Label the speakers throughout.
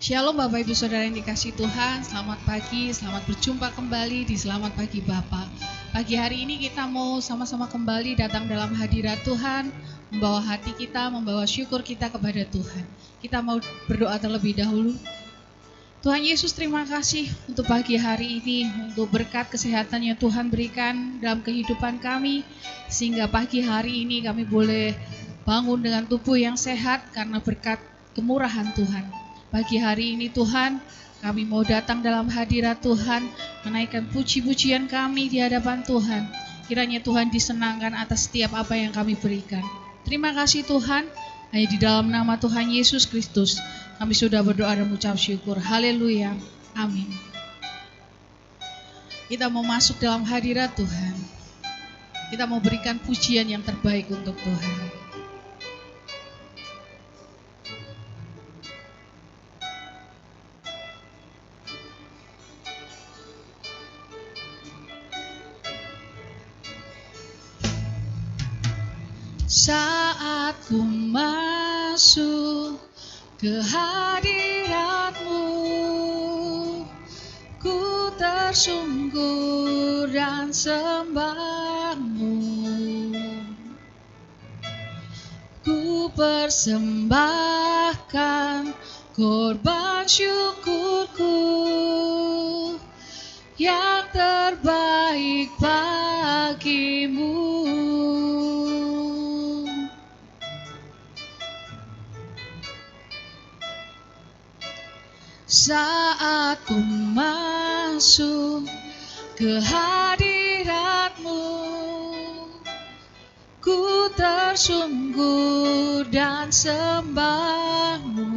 Speaker 1: Shalom Bapak Ibu Saudara yang dikasihi Tuhan, selamat pagi, selamat berjumpa kembali di Selamat Pagi Bapak. Pagi hari ini kita mau sama-sama kembali datang dalam hadirat Tuhan, membawa hati kita, membawa syukur kita kepada Tuhan. Kita mau berdoa terlebih dahulu. Tuhan Yesus, terima kasih untuk pagi hari ini, untuk berkat kesehatan yang Tuhan berikan dalam kehidupan kami, sehingga pagi hari ini kami boleh bangun dengan tubuh yang sehat karena berkat kemurahan Tuhan. Pagi hari ini Tuhan, kami mau datang dalam hadirat Tuhan, menaikkan puji-pujian kami di hadapan Tuhan. Kiranya Tuhan disenangkan atas setiap apa yang kami berikan. Terima kasih Tuhan, hanya di dalam nama Tuhan Yesus Kristus, kami sudah berdoa dan mengucap syukur. Haleluya, amin. Kita mau masuk dalam hadirat Tuhan. Kita mau berikan pujian yang terbaik untuk Tuhan. Saat ku masuk ke hadirat-Mu, ku tersungkur dan sembah-Mu. Ku persembahkan korban syukurku yang terbaik bagimu. Saat ku masuk ke hadirat-Mu, ku tersungkur dan sembah-Mu.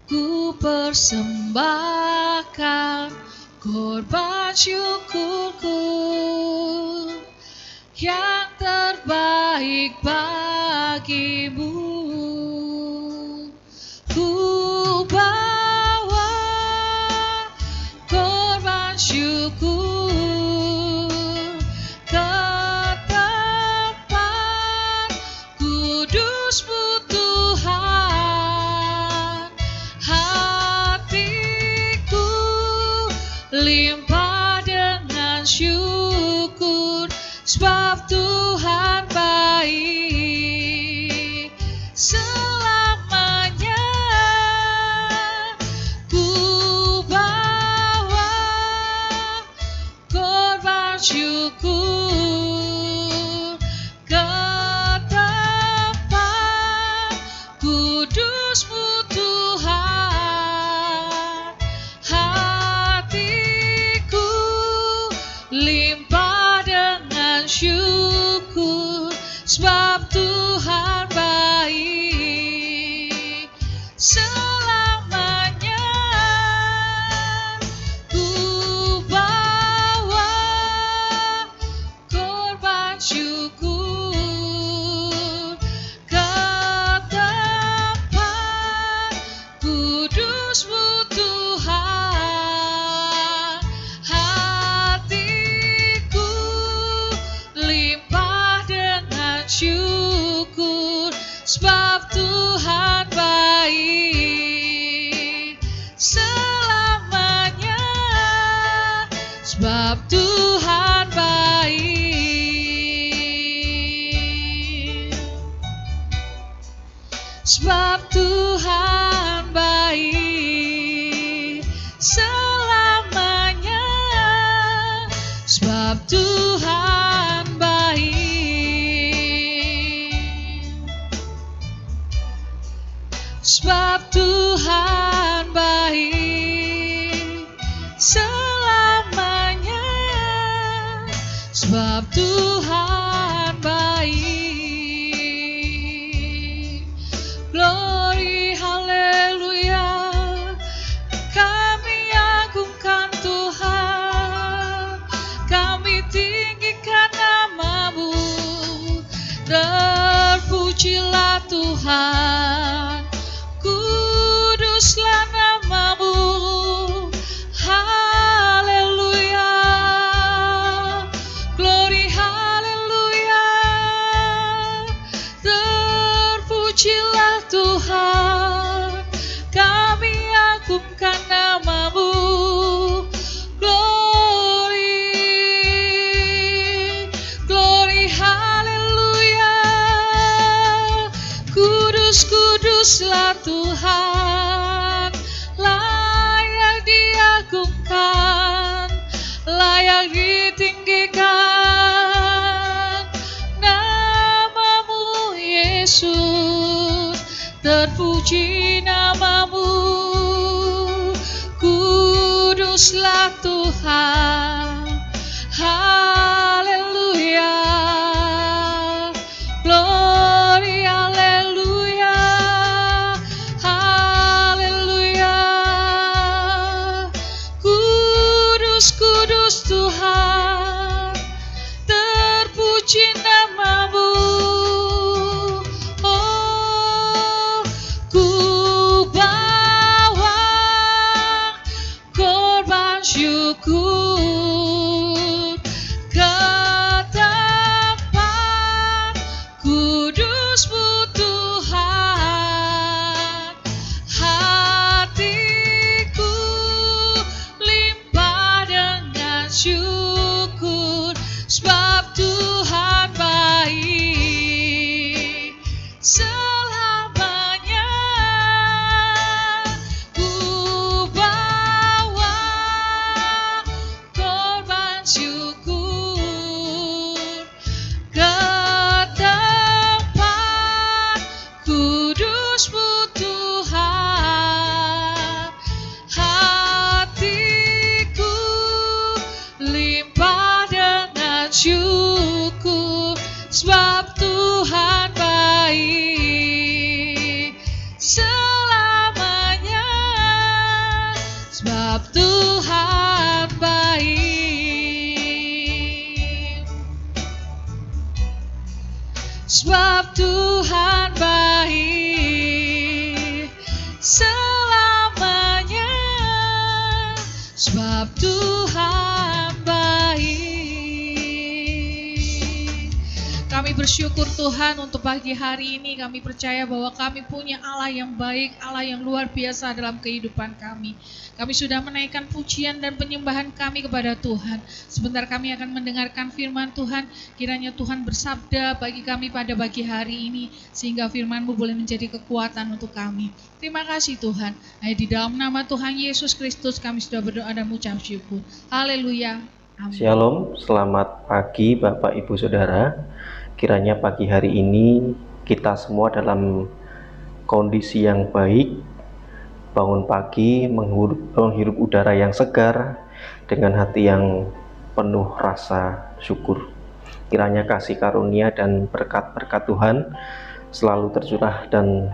Speaker 1: Ku persembahkan korban syukurku yang terbaik bagimu. Ku bawa korban syukur ke tempat kudus-Mu Tuhan. Hatiku limpah dengan syukur, sebab Tuhan baik selamanya. Syukur ke tempat kudus-Mu Tuhan. Hatiku limpah dengan syukur, sebab Tuhan baik selamanya. Syukur ke tempat kudus-Mu Tuhan. Hatiku limpah dengan syukur, sebab Tuhan baik selamanya. Sebab Tuhan baik. Sebab Tuhan baik selamanya. Sebab Tuhan baik. Sebab Tuhan baik selamanya. Sebab Tuhan baik. Glory, haleluya. Kami agungkan Tuhan, kami tinggikan nama-Mu. Terpujilah Tuhan, kuduslah nama-Mu. Haleluya. Glory, haleluya. Kuduslah Tuhan, layak diagungkan, layak ditinggikan. Namamu Yesus, terpuji namamu. Kuduslah Tuhan, haleluya. Glory, haleluya. Haleluya. Kudus, kudus Tuhan, terpuji namamu. Oh, ku bawa korban syukur ke tempat kudus-Mu Tuhan. Hatiku limpah dengan syukur, sebab Tuhan baik selamanya. Ku bawa korban syukur ke tempat kudus-Mu Tuhan. Hatiku limpah dengan syukur, sebab Tuhan baik selamanya. Sebab Tuhan baik. Sebab Tuhan baik selamanya. Sebab Tuhan baik. Kami bersyukur Tuhan untuk pagi hari ini. Kami percaya bahwa kami punya Allah yang baik, Allah yang luar biasa dalam kehidupan kami. Kami sudah menaikkan pujian dan penyembahan kami kepada Tuhan. Sebentar kami akan mendengarkan firman Tuhan. Kiranya Tuhan bersabda bagi kami pada pagi hari ini, sehingga firman-Mu boleh menjadi kekuatan untuk kami. Terima kasih Tuhan. Di dalam nama Tuhan Yesus Kristus kami sudah berdoa dan mengucap syukur. Haleluya. Amin.
Speaker 2: Shalom, selamat pagi Bapak Ibu Saudara. Kiranya pagi hari ini kita semua dalam kondisi yang baik, bangun pagi menghirup udara yang segar dengan hati yang penuh rasa syukur. Kiranya kasih karunia dan berkat-berkat Tuhan selalu tercurah dan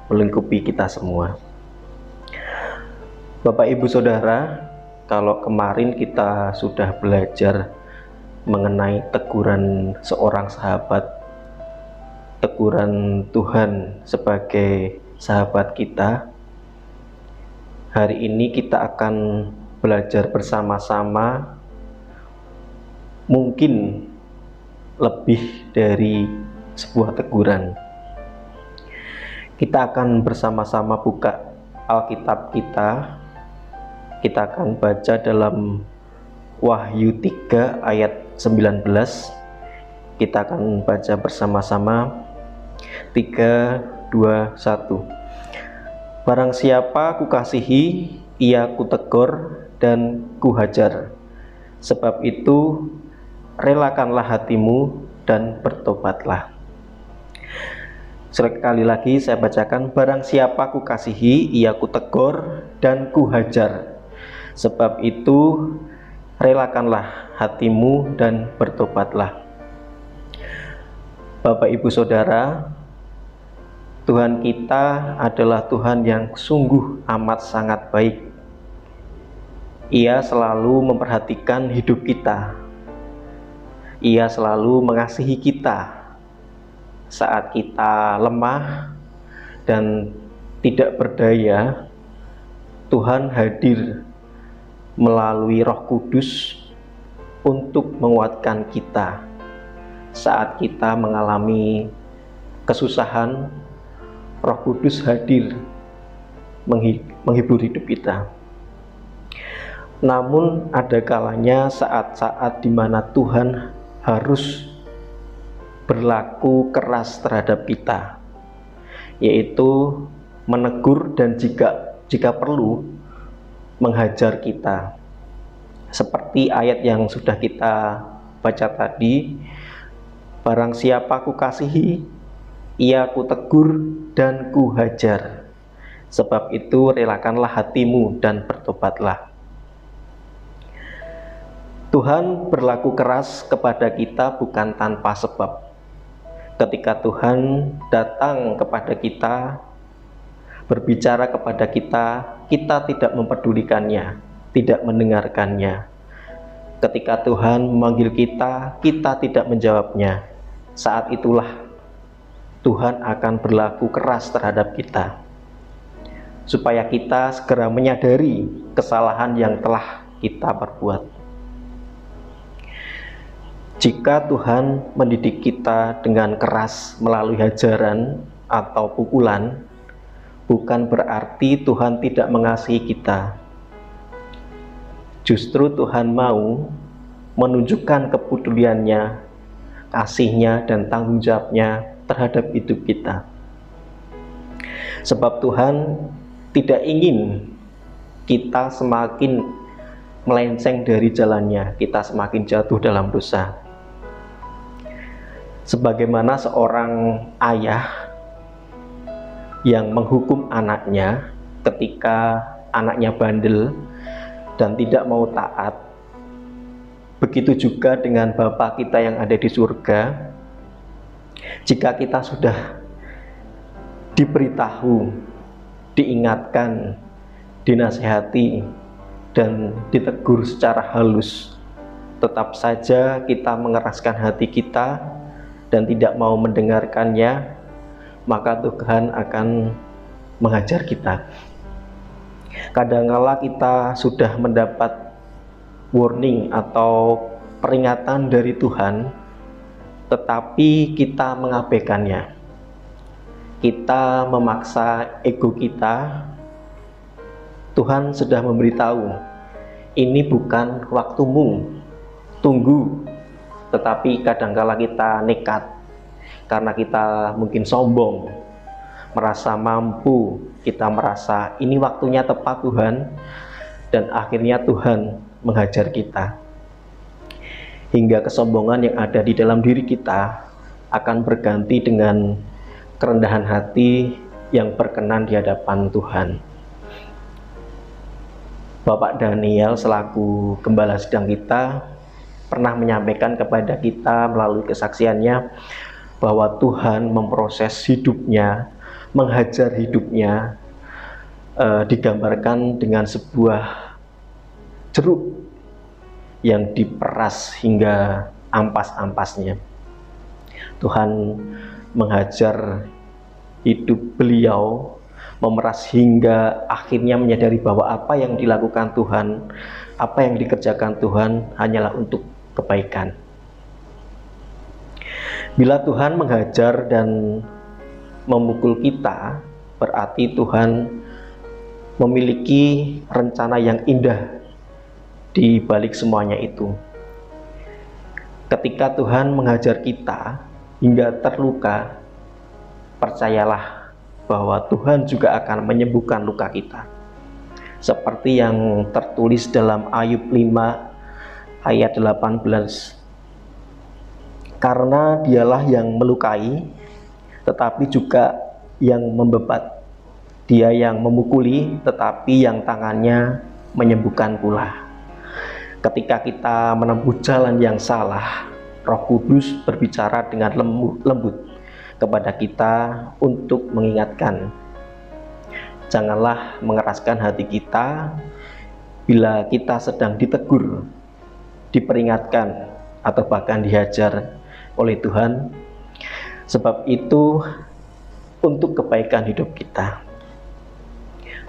Speaker 2: melingkupi kita semua. Bapak Ibu Saudara, kalau kemarin kita sudah belajar mengenai teguran seorang sahabat, teguran Tuhan sebagai sahabat kita, hari ini kita akan belajar bersama-sama, mungkin lebih dari sebuah teguran. Kita akan bersama-sama buka Alkitab kita. Kita akan baca dalam Wahyu 3 ayat 19. Kita akan baca bersama-sama. 3, 2, 1. Barang siapa kukasihi, ia kutegur dan kuhajar. Sebab itu relakanlah hatimu dan bertobatlah. Sekali lagi saya bacakan, barang siapa kukasihi, ia kutegur dan kuhajar. Sebab itu relakanlah hatimu dan bertobatlah. Bapak Ibu Saudara, Tuhan kita adalah Tuhan yang sungguh amat sangat baik. Ia selalu memperhatikan hidup kita. Ia selalu mengasihi kita saat kita lemah dan tidak berdaya. Tuhan hadir melalui Roh Kudus untuk menguatkan kita saat kita mengalami kesusahan. Roh Kudus hadir menghibur hidup kita. Namun ada kalanya saat-saat di mana Tuhan harus berlaku keras terhadap kita, yaitu menegur, dan jika perlu menghajar kita. Seperti ayat yang sudah kita baca tadi, barang siapa kukasihi, ia kutegur dan kuhajar. Sebab itu relakanlah hatimu dan bertobatlah. Tuhan berlaku keras kepada kita bukan tanpa sebab. Ketika Tuhan datang kepada kita, berbicara kepada kita, kita tidak mempedulikannya, tidak mendengarkannya. Ketika Tuhan memanggil kita, kita tidak menjawabnya. Saat itulah Tuhan akan berlaku keras terhadap kita, supaya kita segera menyadari kesalahan yang telah kita perbuat. Jika Tuhan mendidik kita dengan keras melalui hajaran atau pukulan, bukan berarti Tuhan tidak mengasihi kita. Justru Tuhan mau menunjukkan kepeduliannya, kasihnya, dan tanggung jawabnya terhadap hidup kita. Sebab Tuhan tidak ingin kita semakin melenceng dari jalannya, kita semakin jatuh dalam dosa. Sebagaimana seorang ayah yang menghukum anaknya ketika anaknya bandel dan tidak mau taat, begitu juga dengan Bapa kita yang ada di surga. Jika kita sudah diberitahu, diingatkan, dinasihati, dan ditegur secara halus, tetap saja kita mengeraskan hati kita dan tidak mau mendengarkannya, maka Tuhan akan menghajar kita. Kadangkala kita sudah mendapat warning atau peringatan dari Tuhan, tetapi kita mengabaikannya. Kita memaksa ego kita. Tuhan sudah memberitahu, ini bukan waktumu, tunggu. Tetapi kadangkala kita nekat karena kita mungkin sombong, merasa mampu, kita merasa ini waktunya tepat Tuhan, dan akhirnya Tuhan menghajar kita. Hingga kesombongan yang ada di dalam diri kita akan berganti dengan kerendahan hati yang berkenan di hadapan Tuhan. Bapak Daniel selaku gembala sidang kita pernah menyampaikan kepada kita melalui kesaksiannya bahwa Tuhan memproses hidupnya, menghajar hidupnya, digambarkan dengan sebuah jeruk yang diperas hingga ampas-ampasnya. Tuhan menghajar hidup beliau, memeras hingga akhirnya menyadari bahwa apa yang dilakukan Tuhan, apa yang dikerjakan Tuhan hanyalah untuk kebaikan. Bila Tuhan menghajar dan memukul kita, berarti Tuhan memiliki rencana yang indah di balik semuanya itu. Ketika Tuhan menghajar kita hingga terluka, percayalah bahwa Tuhan juga akan menyembuhkan luka kita. Seperti yang tertulis dalam Ayub 5 ayat 18. Karena dialah yang melukai, tetapi juga yang membebat. Dia yang memukuli, tetapi yang tangannya menyembuhkan pula. Ketika kita menempuh jalan yang salah, Roh Kudus berbicara dengan lembut kepada kita untuk mengingatkan. Janganlah mengeraskan hati kita bila kita sedang ditegur, diperingatkan, atau bahkan dihajar oleh Tuhan. Sebab itu untuk kebaikan hidup kita,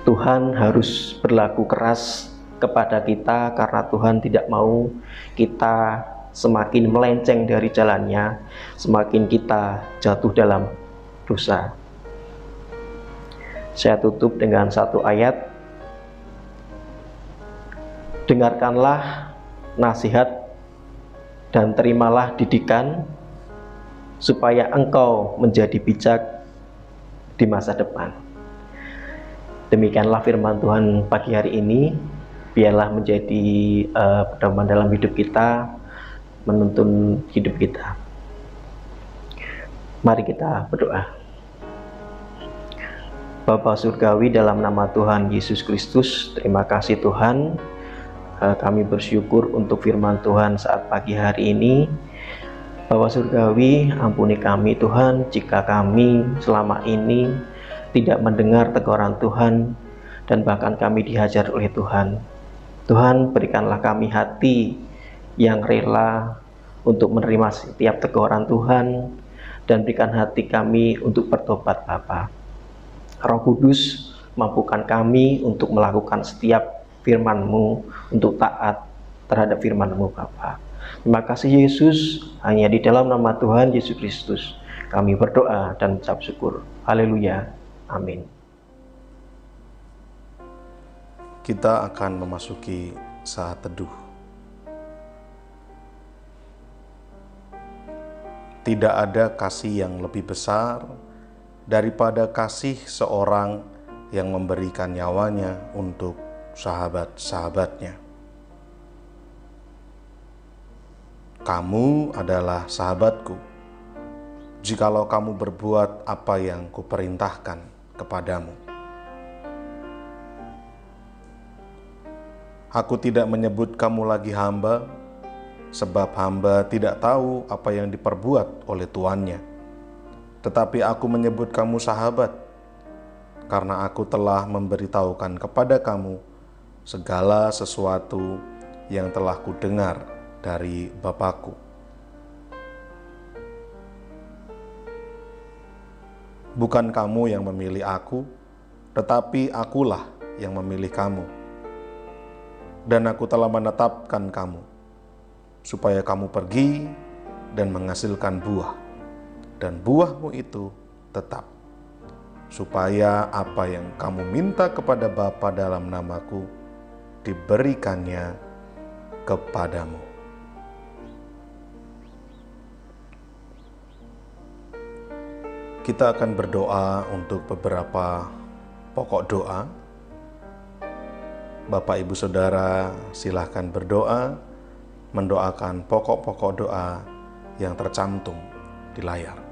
Speaker 2: Tuhan harus berlaku keras kepada kita karena Tuhan tidak mau kita semakin melenceng dari jalannya, semakin kita jatuh dalam dosa. Saya tutup dengan satu ayat. Dengarkanlah nasihat dan terimalah didikan, supaya engkau menjadi bijak di masa depan. Demikianlah firman Tuhan pagi hari ini. Biarlah menjadi pedoman dalam hidup kita, menuntun hidup kita. Mari kita berdoa. Bapa Surgawi, dalam nama Tuhan Yesus Kristus, terima kasih Tuhan. Kami bersyukur untuk firman Tuhan saat pagi hari ini. Bapa Surgawi, ampuni kami Tuhan jika kami selama ini tidak mendengar teguran Tuhan dan bahkan kami dihajar oleh Tuhan. Tuhan, berikanlah kami hati yang rela untuk menerima setiap teguran Tuhan, dan berikan hati kami untuk bertobat Bapa. Roh Kudus, mampukan kami untuk melakukan setiap firman-Mu, untuk taat terhadap firman-Mu Bapa. Terima kasih Yesus, hanya di dalam nama Tuhan Yesus Kristus kami berdoa dan ucap syukur. Haleluya. Amin.
Speaker 3: Kita akan memasuki saat teduh. Tidak ada kasih yang lebih besar daripada kasih seorang yang memberikan nyawanya untuk sahabat-sahabatnya. Kamu adalah sahabatku, jikalau kamu berbuat apa yang kuperintahkan kepadamu. Aku tidak menyebut kamu lagi hamba, sebab hamba tidak tahu apa yang diperbuat oleh tuannya. Tetapi aku menyebut kamu sahabat, karena aku telah memberitahukan kepada kamu segala sesuatu yang telah kudengar dari Bapa-Ku. Bukan kamu yang memilih aku, tetapi akulah yang memilih kamu. Dan aku telah menetapkan kamu, supaya kamu pergi dan menghasilkan buah, dan buahmu itu tetap, supaya apa yang kamu minta kepada Bapa dalam namaku, diberikannya kepadamu. Kita akan berdoa untuk beberapa pokok doa. Bapak, Ibu, Saudara, silahkan berdoa, mendoakan pokok-pokok doa yang tercantum di layar.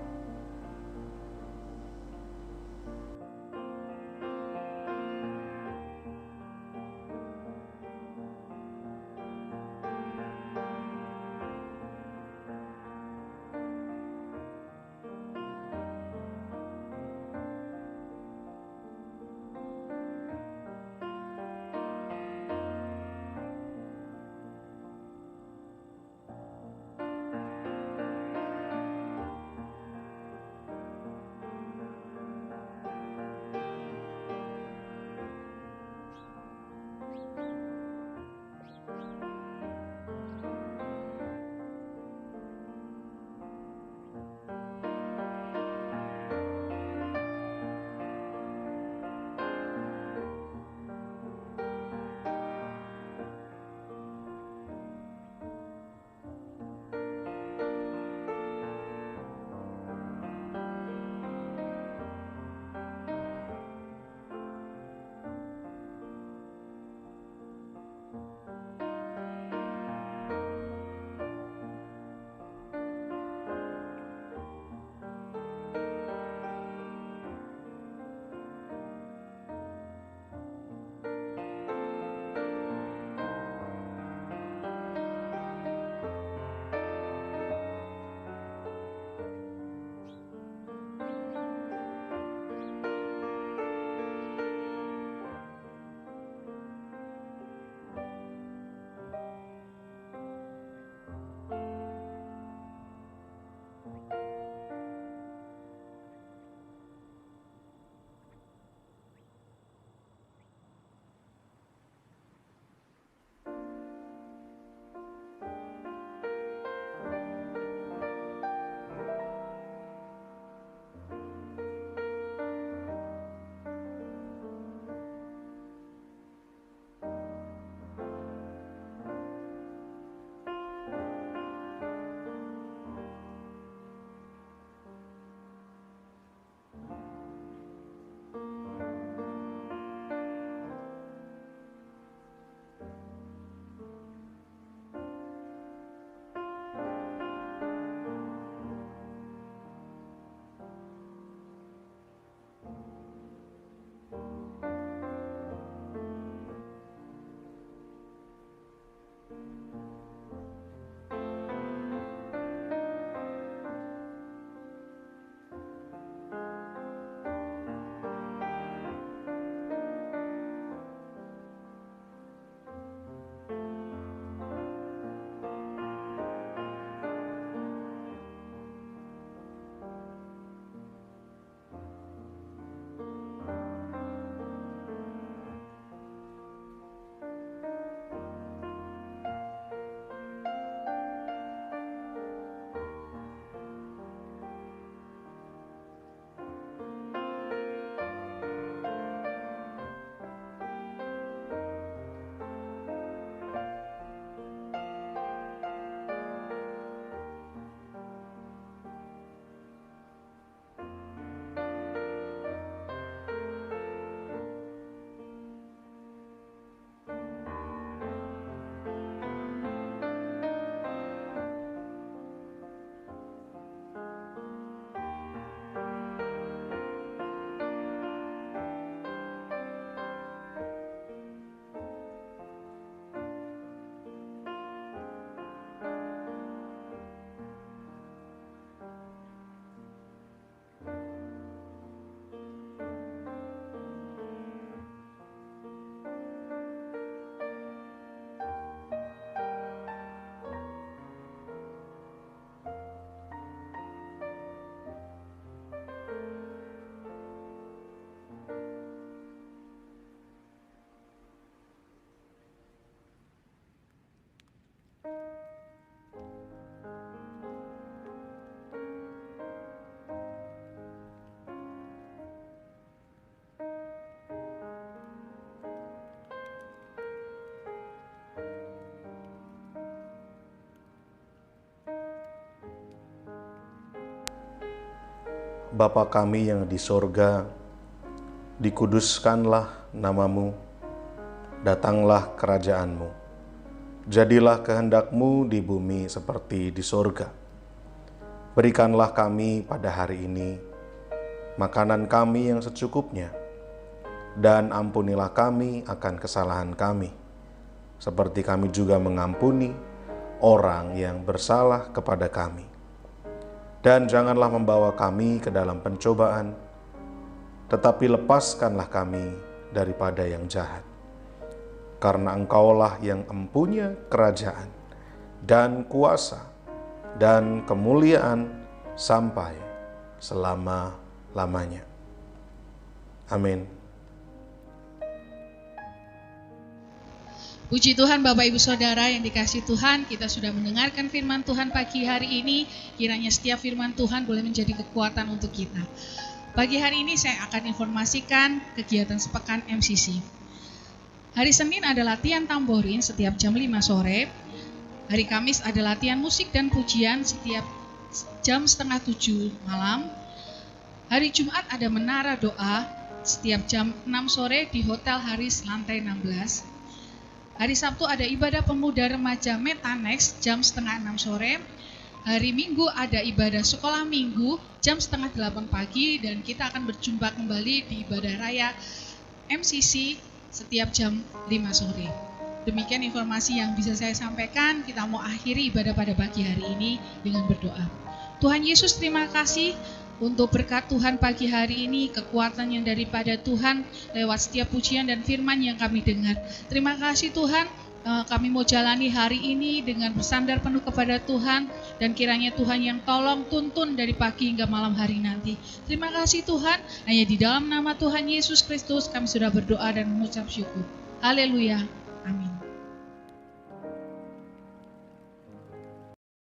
Speaker 3: Bapa kami yang di sorga, dikuduskanlah namamu, datanglah kerajaanmu, jadilah kehendak-Mu di bumi seperti di sorga. Berikanlah kami pada hari ini makanan kami yang secukupnya, dan ampunilah kami akan kesalahan kami, seperti kami juga mengampuni orang yang bersalah kepada kami. Dan janganlah membawa kami ke dalam pencobaan, tetapi lepaskanlah kami daripada yang jahat. Karena Engkaulah yang empunya kerajaan dan kuasa dan kemuliaan sampai selama-lamanya. Amin.
Speaker 1: Puji Tuhan Bapak Ibu Saudara yang dikasihi Tuhan, kita sudah mendengarkan firman Tuhan pagi hari ini. Kiranya setiap firman Tuhan boleh menjadi kekuatan untuk kita. Pagi hari ini saya akan informasikan kegiatan sepekan MCC. Hari Senin ada latihan tamborin setiap jam 5 sore. Hari Kamis ada latihan musik dan pujian setiap jam 6:30 malam. Hari Jumat ada menara doa setiap jam 6 sore di Hotel Haris lantai 16. Hari Sabtu ada ibadah pemuda remaja Metanex jam 5:30 sore. Hari Minggu ada ibadah sekolah minggu jam 7:30 pagi, dan kita akan berjumpa kembali di ibadah raya MCC setiap jam 5 sore. Demikian informasi yang bisa saya sampaikan. Kita mau akhiri ibadah pada pagi hari ini dengan berdoa. Tuhan Yesus, terima kasih untuk berkat Tuhan pagi hari ini, kekuatan yang daripada Tuhan lewat setiap pujian dan firman yang kami dengar. Terima kasih Tuhan, kami mau jalani hari ini dengan bersandar penuh kepada Tuhan, dan kiranya Tuhan yang tolong tuntun dari pagi hingga malam hari nanti. Terima kasih Tuhan, hanya di dalam nama Tuhan Yesus Kristus kami sudah berdoa dan mengucap syukur. Haleluya.